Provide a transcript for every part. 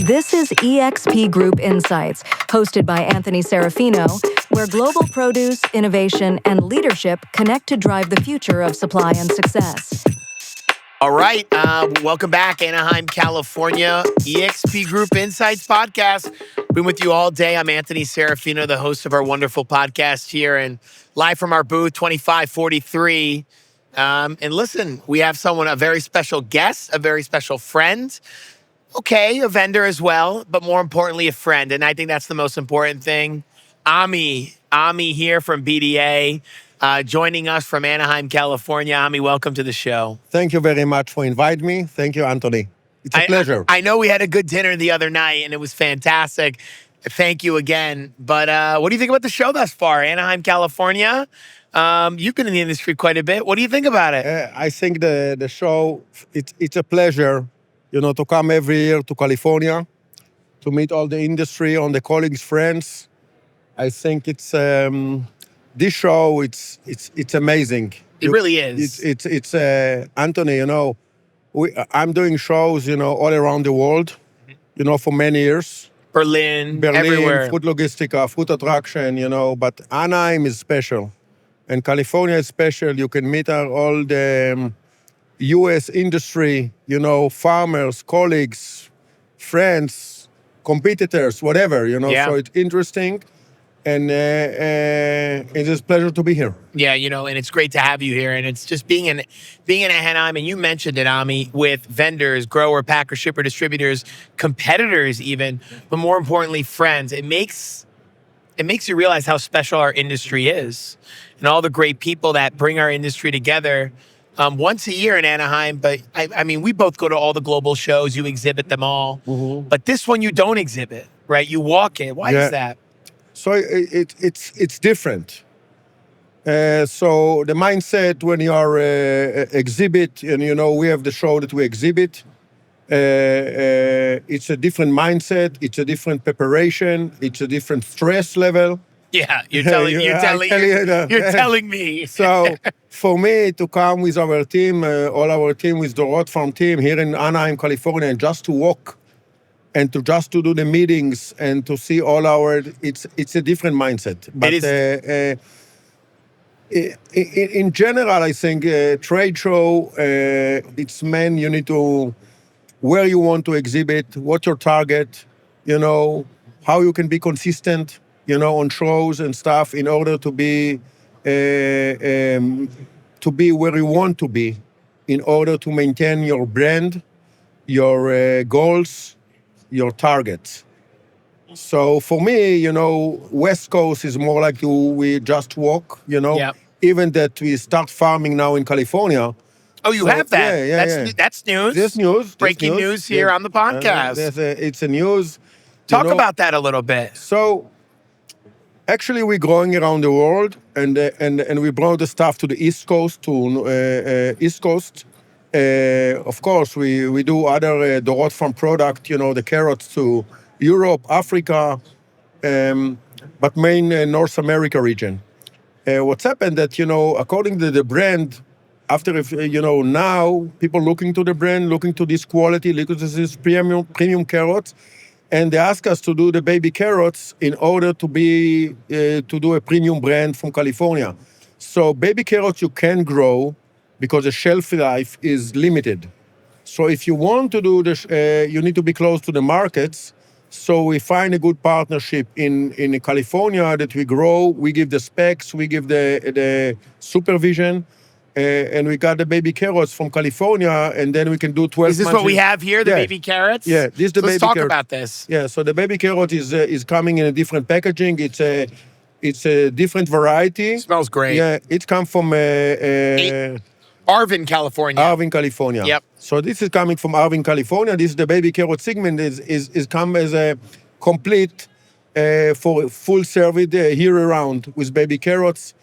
This is Exp Group Insights, hosted by Anthony Serafino, where global produce, innovation, and leadership connect to drive the future of supply and success. All right, welcome back, Anaheim, California, Exp Group Insights podcast. Been with you all day. I'm Anthony Serafino, the host of our wonderful podcast here, and live from our booth 2543. And listen, we have a very special guest, a very special friend. Okay, a vendor as well, but more importantly, a friend. And I think that's the most important thing. Ami here from BDA, joining us from Anaheim, California. Ami, welcome to the show. Thank you very much for inviting me. Thank you, Anthony. It's a pleasure. I know we had a good dinner the other night, and it was fantastic. Thank you again. But what do you think about the show thus far? Anaheim, California. You've been in the industry quite a bit. What do you think about it? I think the show, it's a pleasure, to come every year to California, to meet all the industry, all the colleagues, friends. I think it's this show. It's amazing. It really is. It's Anthony. I'm doing shows, all around the world, for many years. Berlin, everywhere. Food logistica, food attraction, But Anaheim is special, and California is special. You can meet all the U.S. industry, farmers, colleagues, friends, competitors, whatever, Yeah. So it's interesting, and it's a pleasure to be here. Yeah, and it's great to have you here. And it's just being in Anaheim, and you mentioned it, Ami, with vendors, grower, packer, shipper, distributors, competitors even, but more importantly, friends. It makes you realize how special our industry is and all the great people that bring our industry together. Once a year in Anaheim, but I mean, we both go to all the global shows. You exhibit them all, but this one you don't exhibit, right? You walk it. Why is that? So it's different. So the mindset when you are exhibit, and we have the show that we exhibit. It's a different mindset. It's a different preparation. It's a different stress level. Yeah, you're telling me. So for me to come with our team, all our team with the Road Farm team here in Anaheim, California, and just to walk and to do the meetings and to see all it's a different mindset. But it is. In general, I think trade show, it's you need to, where you want to exhibit, what's your target, how you can be consistent, on shows and stuff in order to be where you want to be, in order to maintain your brand, your goals, your targets. So for me, West Coast is more like we just walk, Yep. Even that we start farming now in California. Oh, you have that? Yeah. That's news. This news. Breaking news here on the podcast. It's a news. Talk about that a little bit. So, actually, we're growing around the world, and we brought the stuff to the East Coast, Of course, we do other the Road Farm product, the carrots to Europe, Africa, but main North America region. What's happened that, according to the brand, after, now people looking to the brand, looking to this quality, looking to this premium carrots, and they ask us to do the baby carrots in order to do a premium brand from California. So baby carrots you can grow because the shelf life is limited. So if you want to do this, you need to be close to the markets. So we find a good partnership in California that we grow. We give the specs, we give the supervision, and we got the baby carrots from California, and then we can do 12 months. Is this what we have here, the baby carrots? Yeah, this is the baby carrot. Let's talk about this. Yeah, so the baby carrot is coming in a different packaging. It's a different variety. Smells great. Yeah, it comes from Arvin, California. Arvin, California. Yep. So this is coming from Arvin, California. This is the baby carrot segment. Is come as a complete for full service year around with baby carrots.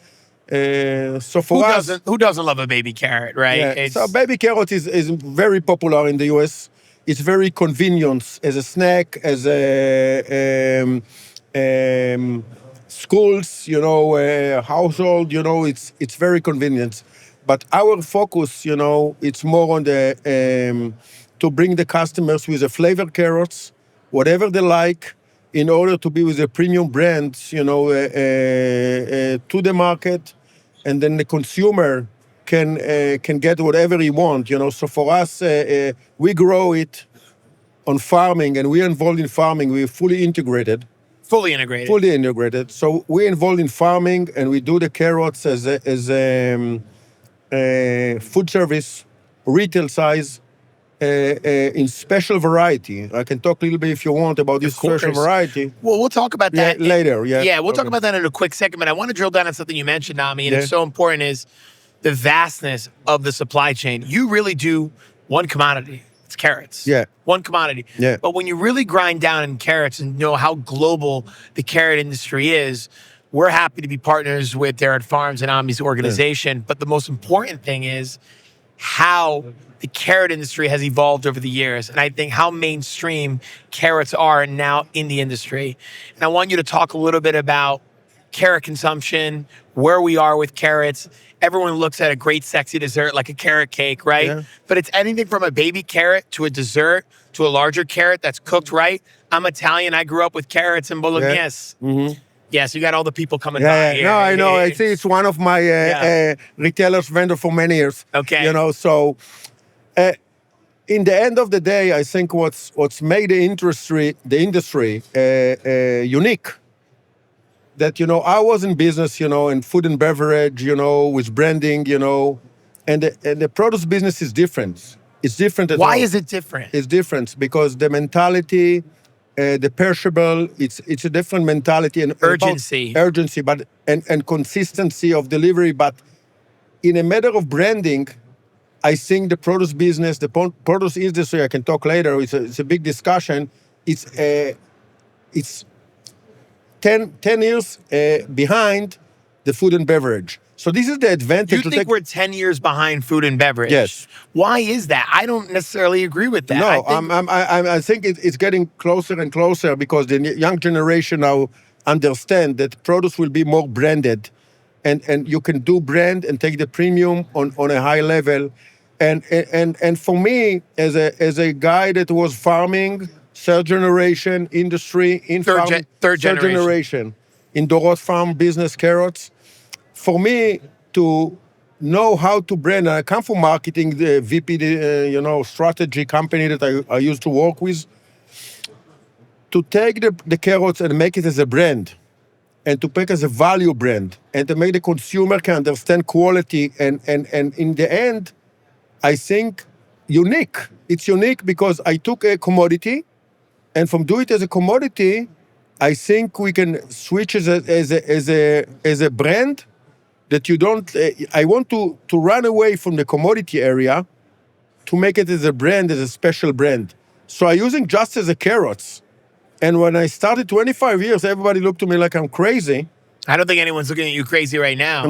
So for who doesn't love a baby carrot, right? Yeah. So baby carrot is very popular in the US. It's very convenient as a snack, as a schools, household. It's very convenient. But our focus, it's more on the to bring the customers with the flavored carrots, whatever they like, in order to be with the premium brands, to the market, and then the consumer can get whatever he wants. So for us, we grow it on farming, and we're involved in farming. We're fully integrated. Fully integrated. Fully integrated. So we're involved in farming, and we do the carrots as food service, retail size, in special variety. I can talk a little bit if you want about this special variety. Well, we'll talk about that later. Yeah, we'll talk about that in a quick second. But I want to drill down on something you mentioned, Ami, and it's so important, is the vastness of the supply chain. You really do one commodity. It's carrots. Yeah. One commodity. Yeah. But when you really grind down in carrots and know how global the carrot industry is, we're happy to be partners with Derek Farms and Ami's organization. Yeah. But the most important thing is how the carrot industry has evolved over the years. And I think how mainstream carrots are now in the industry. And I want you to talk a little bit about carrot consumption, where we are with carrots. Everyone looks at a great sexy dessert like a carrot cake, right? Yeah. But it's anything from a baby carrot to a dessert to a larger carrot that's cooked right. I'm Italian. I grew up with carrots and bolognese. Yeah. Mm-hmm. Yeah, so you got all the people coming by here. No, I know. I see it's one of my retailers vendor for many years. Okay. So in the end of the day, I think what's made the industry unique, that, I was in business, in food and beverage, with branding, and the produce business is different. It's different. Why is it different? It's different because the mentality, the perishable, it's a different mentality and urgency, but and consistency of delivery. But in a matter of branding, I think the produce business, the produce industry, I can talk later. It's a big discussion. It's 10 years behind the food and beverage. So this is the advantage. You think we're 10 years behind food and beverage? Yes. Why is that? I don't necessarily agree with that. No, I think it's getting closer and closer because the young generation now understand that produce will be more branded, and you can do brand and take the premium on a high level. And for me, as a guy that was farming, third generation industry in farming, third generation in Dorot Farm business carrots. For me to know how to brand, I come from marketing, the VP, strategy company that I used to work with, to take the carrots and make it as a brand, and to make it as a value brand, and to make the consumer can understand quality, and in the end, I think unique. It's unique because I took a commodity, and from doing it as a commodity, I think we can switch as a brand that you don't. I want to run away from the commodity area to make it as a brand, as a special brand. So I'm using just as a carrots. And when I started 25 years, everybody looked at me like I'm crazy. I don't think anyone's looking at you crazy right now.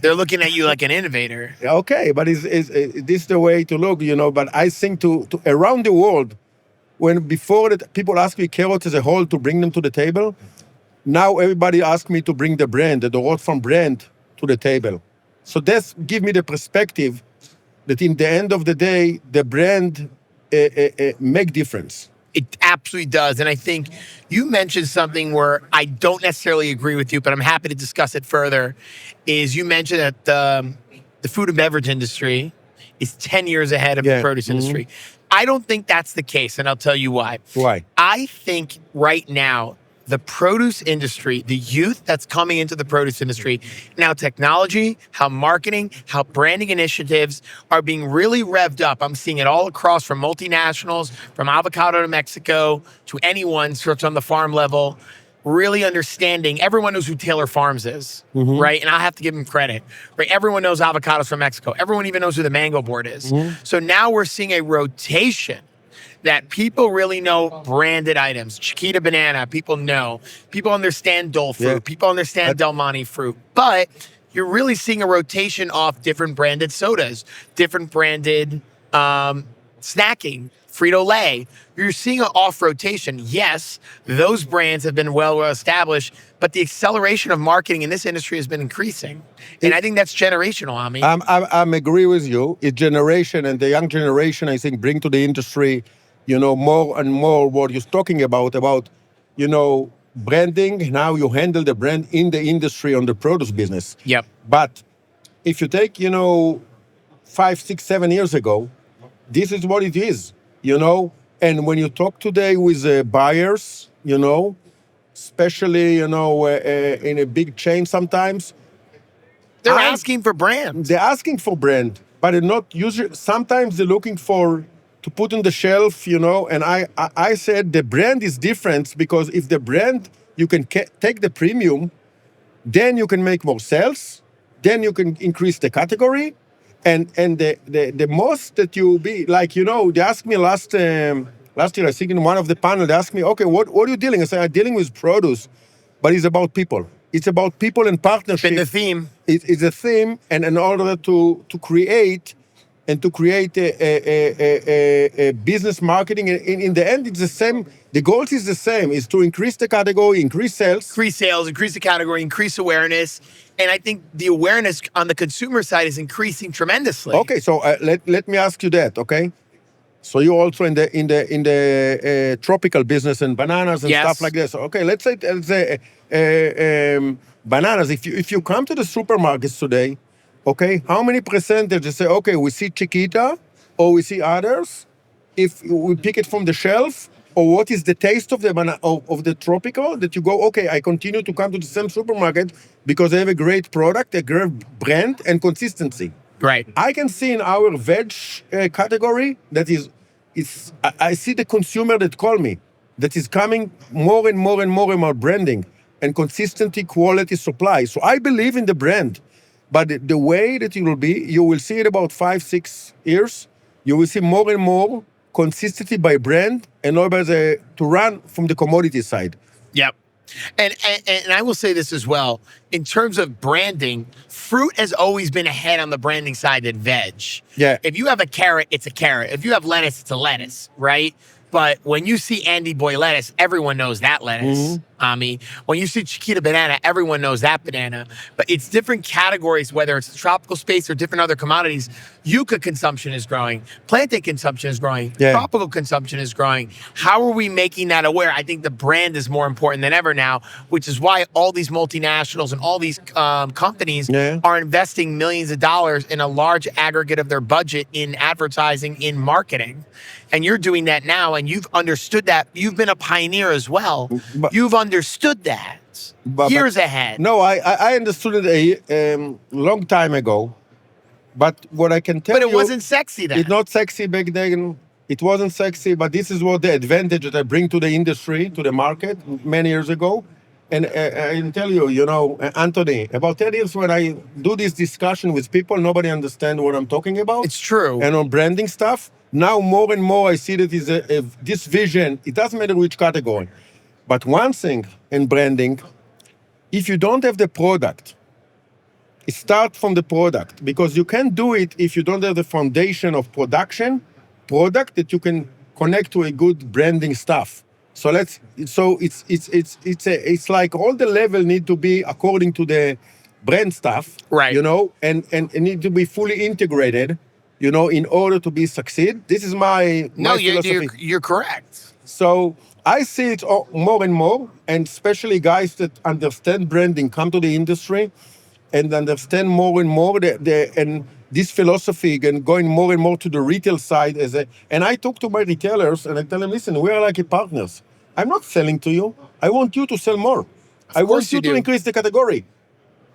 They're looking at you like an innovator. Okay, but is this the way to look, But I think to around the world, when before that people ask me carrots as a whole to bring them to the table, now everybody asks me to bring the brand, the Dorot Farm brand, to the table. So that's give me the perspective that in the end of the day, the brand make difference. It absolutely does. And I think you mentioned something where I don't necessarily agree with you, but I'm happy to discuss it further, is you mentioned that the food and beverage industry is 10 years ahead of the produce industry. I don't think that's the case, and I'll tell you why. Why? I think right now, the produce industry, the youth that's coming into the produce industry, now technology, how marketing, how branding initiatives are being really revved up. I'm seeing it all across, from multinationals, from avocado to Mexico, to anyone sort of on the farm level, really understanding. Everyone knows who Taylor Farms is, right? And I have to give them credit, right? Everyone knows avocados from Mexico. Everyone even knows who the mango board is. So now we're seeing a rotation that people really know branded items. Chiquita banana, people know. People understand Dole fruit. Yeah. People understand Del Monte fruit. But you're really seeing a rotation off different branded sodas, different branded snacking, Frito-Lay. You're seeing an off rotation. Yes, those brands have been well established, but the acceleration of marketing in this industry has been increasing. And I think that's generational, Ami. I agree with you. It's generation, and the young generation, I think, bring to the industry more and more what you're talking about, branding. Now you handle the brand in the industry on the produce business. Yep. But if you take, 5, 6, 7 years ago, this is what it is. And when you talk today with buyers, especially, in a big chain sometimes, They're asking for brands. they're asking for brand, but they're not usually. Sometimes they're looking for to put on the shelf, And I said the brand is different because if the brand you can take the premium, then you can make more sales, then you can increase the category, and the most that you be like, they asked me last year, I think in one of the panel, they asked me, okay, what are you dealing? I said I'm dealing with produce, but it's about people. It's about people and partnership. Been the theme. It's a theme, and in order to create a business marketing, in the end, it's the same. The goal is the same: is to increase the category, increase sales, Increase the category, increase awareness, and I think the awareness on the consumer side is increasing tremendously. Okay, so let me ask you that. Okay, so you're also in the tropical business and bananas and Yes. stuff like this. Okay, let's say bananas. If you come to the supermarkets today, okay, how many percentage they say, okay, we see Chiquita or we see others, if we pick it from the shelf, or what is the taste of the of the tropical, that you go, okay, I continue to come to the same supermarket because they have a great product, a great brand, and consistency. Right. I can see in our veg category that I see the consumer that call me, that is coming more and more and more about branding and consistency, quality, supply. So I believe in the brand, but the way that it will be, you will see it about 5, 6 years. You will see more and more consistency by brand and not by to run from the commodity side. Yep. And I will say this as well. In terms of branding, fruit has always been ahead on the branding side than veg. Yeah. If you have a carrot, it's a carrot. If you have lettuce, it's a lettuce, right? But when you see Andy Boy lettuce, everyone knows that lettuce. Ami. When you see Chiquita banana, everyone knows that banana. But it's different categories, whether it's the tropical space or different other commodities. Yucca consumption is growing. Plantain consumption is growing. Yeah. Tropical consumption is growing. How are we making that aware? I think the brand is more important than ever now, which is why all these multinationals and all these companies are investing millions of dollars in a large aggregate of their budget in advertising, in marketing. And you're doing that now, and you've understood that. You've been a pioneer as well. You've understood that years ahead. No, I understood it a long time ago. But what I can tell you... But it wasn't sexy then. It's not sexy back then. It wasn't sexy, but this is what the advantage that I bring to the industry, to the market, many years ago. And I can tell you, Anthony, about 10 years when I do this discussion with people, nobody understands what I'm talking about. It's true. And on branding stuff, now more and more I see that is this vision. It doesn't matter which category. But one thing in branding, if you don't have the product, start from the product, because you can't do it if you don't have the foundation of product that you can connect to a good branding stuff. So it's like all the level need to be according to the brand stuff, right? And it need to be fully integrated, in order to be succeed. This is my philosophy. You're correct. So I see it more and more, and especially guys that understand branding come to the industry and understand more and more and this philosophy, and going more and more to the retail side. And I talk to my retailers and I tell them, listen, we are like partners. I'm not selling to you. I want you to sell more. I want you to increase the category.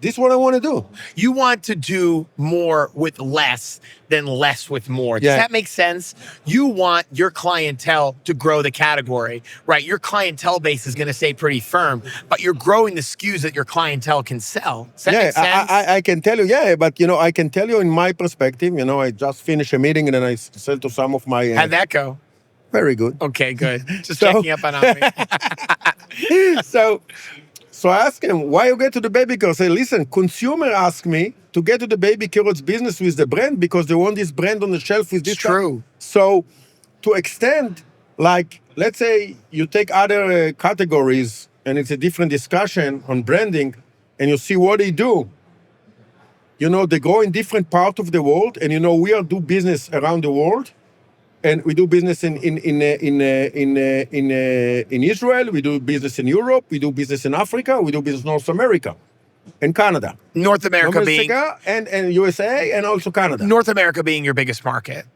This is what I want to do. You want to do more with less than less with more. Does that make sense? You want your clientele to grow the category, right? Your clientele base is going to stay pretty firm, but you're growing the SKUs that your clientele can sell. Does that make sense? I can tell you, but I can tell you in my perspective, I just finished a meeting and then I said to some of my... How'd that go? Very good. Okay, good. Just checking up on Ami. So I asked him, why you get to the baby carrots? I say, listen, consumer ask me to get to the baby carrots business with the brand because they want this brand on the shelf with this. It's true. So to extend, like, let's say you take other categories and it's a different discussion on branding and you see what they do. They go in different parts of the world and, we do business around the world. And we do business in Israel. We do business in Europe. We do business in Africa. We do business in North America, and Canada. North America being and USA, and also Canada. North America being your biggest market.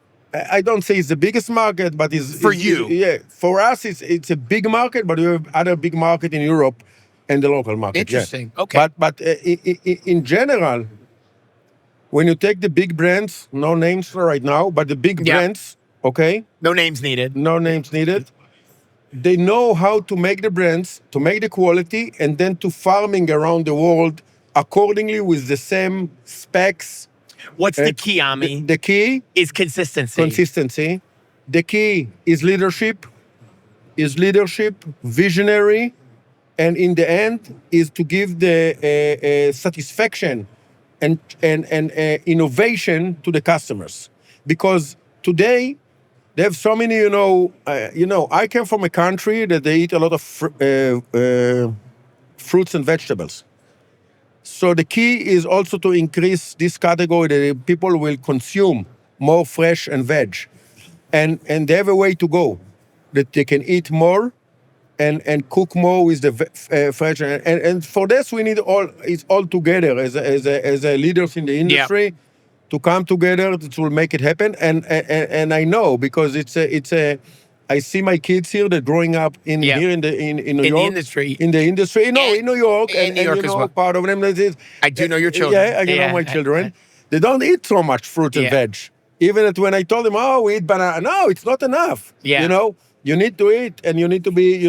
I don't say it's the biggest market, but you. For us, it's a big market, but we have other big market in Europe and the local market. Interesting. Yeah. Okay. But in general, when you take the big brands, no names right now, but the big brands, okay? No names needed. No names needed. They know how to make the brands, to make the quality, and then to farming around the world accordingly with the same specs. What's the key, Ami? The key is consistency. Consistency. The key is leadership, visionary, and in the end is to give the satisfaction and innovation to the customers. Because today they have so many, I came from a country that they eat a lot of fruits and vegetables. So the key is also to increase this category that people will consume more fresh and veg. And they have a way to go, that they can eat more and cook more with the fresh. And for this, we need it's all together as a leaders in the industry to come together to make it happen. And I know because I see my kids here. They're growing up in New York. In the industry. In New York. In New York as well. Part of them is. I do know your children. Yeah, I know my children. They don't eat so much fruit and veg. Even when I told them, we eat banana. No, it's not enough. Yeah. You need to eat, and you need to be,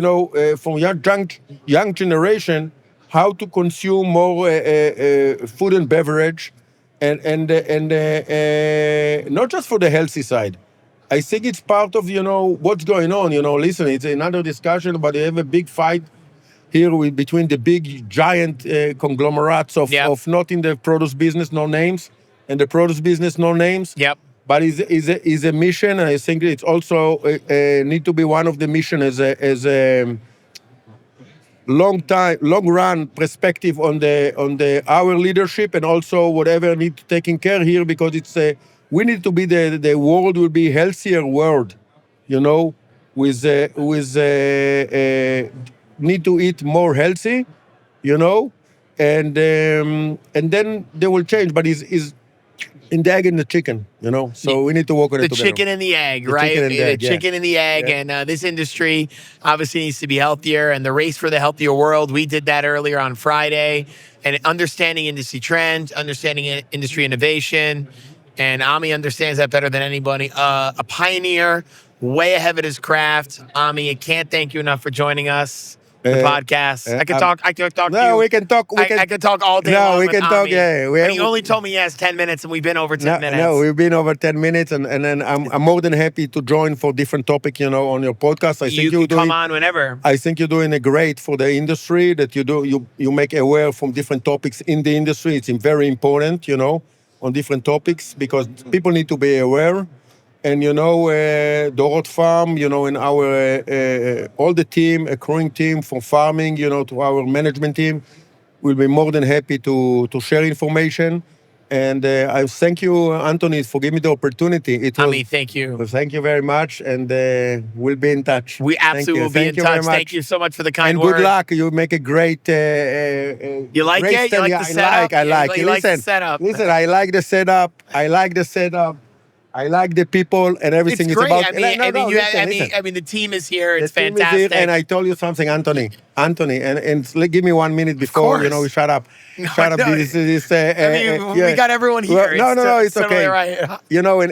from young generation, how to consume more food and beverage, and not just for the healthy side. I think it's part of, what's going on. Listen, it's another discussion, but they have a big fight here between the big giant conglomerates of not in the produce business, no names, and the produce business, no names. Yep. But is a mission, and I think it's also need to be one of the mission as a long run perspective on our leadership, and also whatever need taking care here, because it's we need to be the world will be healthier world, with need to eat more healthy, and then they will change. But is in the egg and the chicken, So we need to work on it together. The chicken and the egg, right? The chicken and the egg. And this industry obviously needs to be healthier. And the race for the healthier world, we did that earlier on Friday. And understanding industry trends, understanding industry innovation. And Ami understands that better than anybody. A pioneer, way ahead of his craft. Ami, I can't thank you enough for joining us. The podcast. I could talk to no, you. We can talk. I could talk all day long. No, we can talk. Ami. Yeah, he only told me he has 10 minutes, and we've been over 10 minutes. No, we've been over 10 minutes, and then I'm more than happy to join for different topic, on your podcast. I think you come on whenever. I think you're doing a great for the industry. That you make aware from different topics in the industry. It's very important, on different topics, because people need to be aware. And Dorot Farm, in our all the team, a growing team from farming, to our management team, will be more than happy to share information. And I thank you, Anthony, for giving me the opportunity. Ami, thank you. Thank you very much, and we'll be in touch. We absolutely will be in touch. Thank you so much for the kind word. And word. good luck. You make a great. You like great it? You like the setup? I like. You like the setup. Listen, I like the setup. I like the people and everything. It's great. About. I mean, the team is here. It's fantastic. Is here, and I told you something, Anthony, and give me 1 minute before we shut up. Shut up. No, we got everyone here. No, it's okay. Right.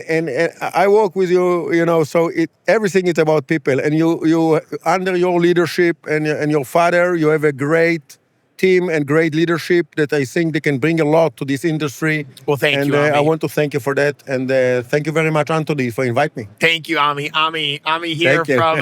And I work with you. So everything is about people, and you under your leadership and your father, you have a great team and great leadership that I think they can bring a lot to this industry. Well, thank you, Ami. I want to thank you for that. And thank you very much, Anthony, for inviting me. Thank you, Ami. Ami here from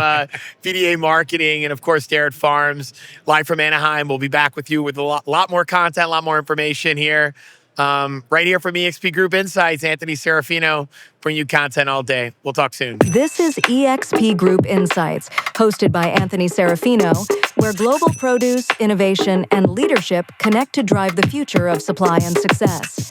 VDA Marketing and, of course, Derritt Farms, live from Anaheim. We'll be back with you with a lot more content, a lot more information here. Right here from Exp Group Insights, Anthony Serafino, bring you content all day. We'll talk soon. This is Exp Group Insights, hosted by Anthony Serafino, where global produce, innovation, and leadership connect to drive the future of supply and success.